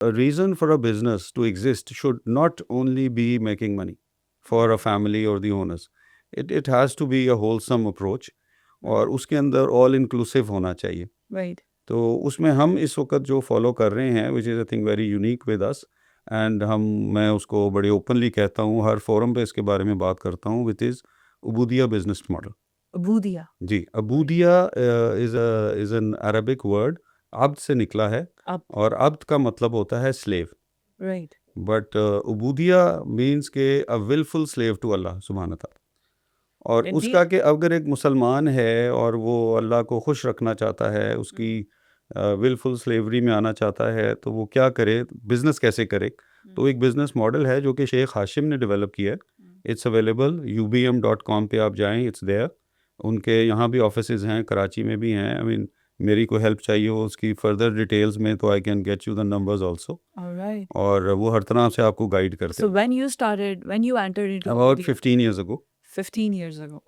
A reason for a business to exist should not only be making money for a family or the owners. It has to be a wholesome approach और उसके अंदर all inclusive होना चाहिए। Right. तो उसमें हम इस वक्त जो फॉलो कर रहे हैं which is I think very unique with us and मैं उसको बड़े ओपनली कहता हूँ, हर फोरम पे इसके बारे में बात करता हूँ, विच इज़ उबूदिया बिजनेस मॉडल। Abudia. जी, अबूदिया इज़ एन अरबिक वर्ड, अब्द से निकला है Up. और अब्द का मतलब होता है स्लेव। Right. बट उबूदिया मीन्स के अ wilful slave to Allah Subhan ताला। और Indeed. उसका कि अगर एक मुसलमान है और वो अल्लाह को खुश रखना चाहता है, उसकी विलफुल स्लेवरी में आना चाहता है, तो वो क्या करे, बिज़नेस कैसे करे? तो एक बिज़नेस मॉडल है जो कि शेख हाशिम ने डेवलप किया है। इट्स अवेलेबल ubm.com पे आप जाएँ, इट्स देयर। उनके यहाँ भी ऑफिसेज़ हैं, कराची में भी हैं। आई मीन मेरी कोई हेल्प चाहिए हो उसकी फर्दर डिटेल्स में तो I can get you the numbers also. All right. और वो हर तरह से आपको गाइड करते So हैं। when you entered into about Abudia 15 years ago. 15 years ago.